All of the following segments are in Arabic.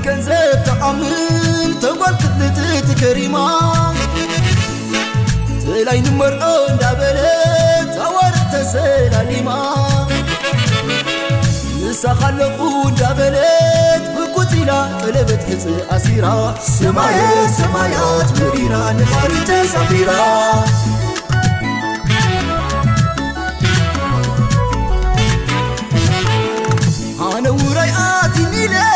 كنزب تأمن تقول كتلت كريمة تلاين مرقون دابلت أورد تسلاليما نسا خلقون دابلت بكتلا قلبت حز أسيرا سمايات سمايات مريرا نفاري تسافيرا أنا وراياتي نيلة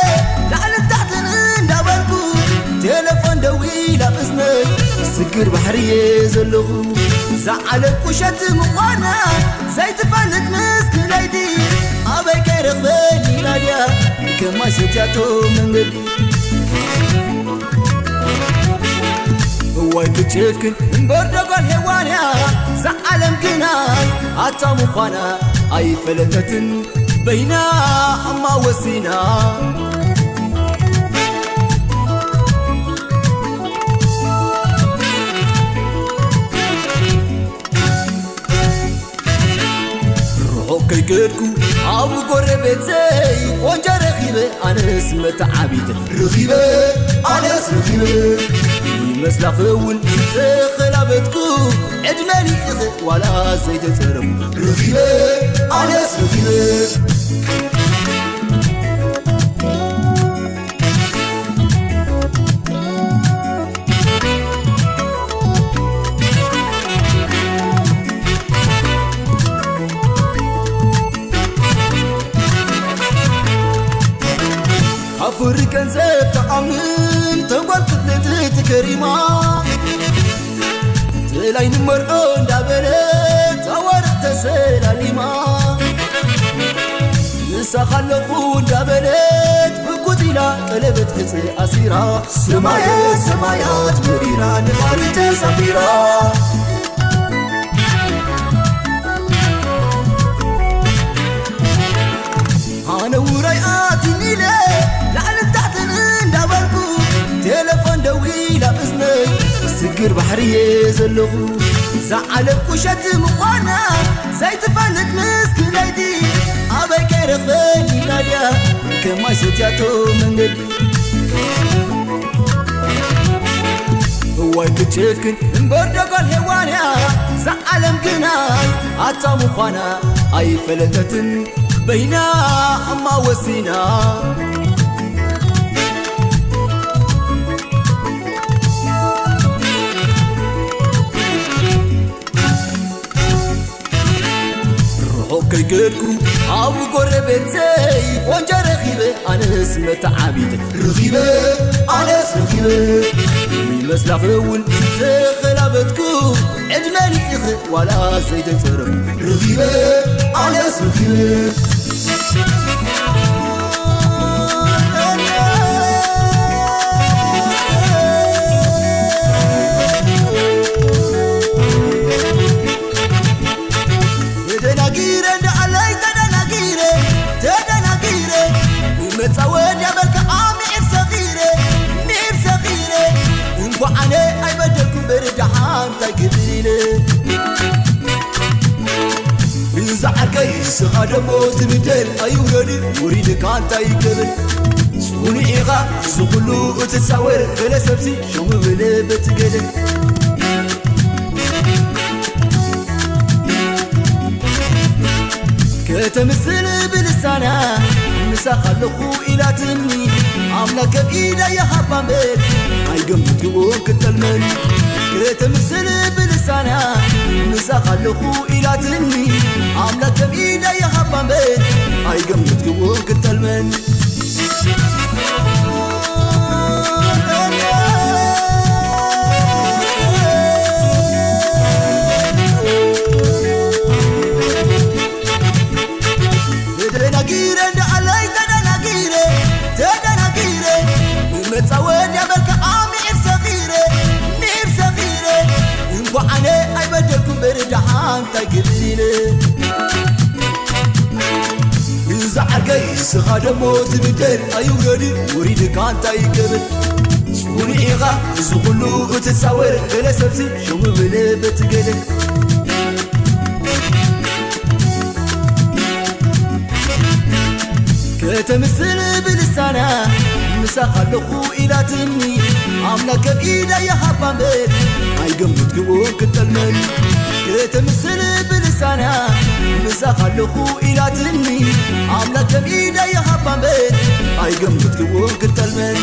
لعل تحتن دابلكو تلفون دوي لابسني سكر بحرية زلغو زعلك وشت مقانا زي تفلت مسك ليدي أبي كيرخ بني ناديا كما ستياتو من قلبي هو يكتشكن بردقو الهوانيا زعلم كناي عطا مقانا أي فلتتن بينا أما وسينا روحو كيكتكو أبو قربت زي وانجا رخيبة أنا اسمت عبيد رخيبة أنا اسم رخيبة مسلا فول خلابتكو عدماني إخي ولا زيت ترم رخيبة أنا اسم رخيبة أفر كنزب تأمن تقول كتلت كريمة تلاين مرقون دابلت أورد تسلاليما نسا خلقون دابلت بكتلا قلبت حز أسيرا سمايات سمايات مريرا نفاري تسافيرا أنا وراياتي نيلة لعل تحتن دابلكو تلفون دوي لابسني سكر بحرية زلغو زعلك وشت مقانا زي تفلت مسك ليدي أبي كيرخ بني ناديا كما ستياتو من قلبي هو يكتشكن بردقو الهوانيا زعلم كناي عطا مقانا أي فلتتن بينا أما وسينا روحو كيكتكو أبو قربت زي وانجا رخيبة أنا اسمت عبيد رخيبة أنا اسم رخيبة مسلا فول خلابتكو عدماني إخي ولا زيت ترم رخيبة أنا اسم رخيبة متصود يا بلك عامي صغيرة نيب صغيرة وأنا أي بدكم برجعان تقبليني بنزعل كيس هذا موز بدل أيورني وريد كان تيقبل سوني إيغا سقلو وتتصور بلا سبسي شو بلا بتقدر كتمثل بلسانه نسا خلقو إلى تني عملك بإيدا يا حبامل هاي قمت قوم كتلمن كتمثل بلسانها نسا خلقو إلى تني عملك بإيدا يا حبامل هاي قمت قوم كتلمن متصود يا بلك عامي صغيرة نيب صغيرة وأنا أي بدكم برجعان تقبليني بنزعل كيس هذا موز بدل أيورني وريد كان تيقبل سوني إيغا سقلو وتتصور بلا سبسي شو بلا بتقدر كتمثل بلسانه ምሳኻለኹ ኢላትኒ ኣምላከ ብኢዳ የሃባምበር ኣይገምትክዎ ክጠልመኒ ከተምስል ብልሳና ምሳኻለኹ ኢላትኒ ኣምላከ ብኢዳ የሃባምበር ኣይገምትክዎ ክጠልመኒ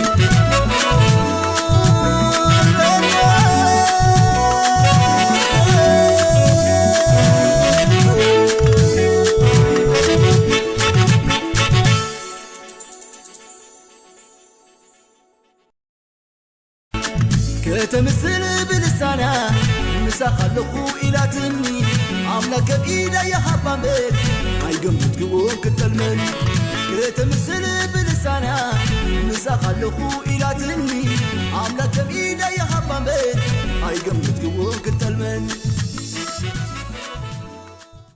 ከተምስል ብልሳና ምሳኻለኹ ኢላትኒ ኣምላከ ብኢዳ የሃባምበር ኣይገምትክዎ ክጠልመኒ ከተምስል ብልሳና ምሳኻለኹ ኢላትኒ ኣምላከ ብኢዳ የሃባምበር ኣይገምትክዎ ክጠልመኒ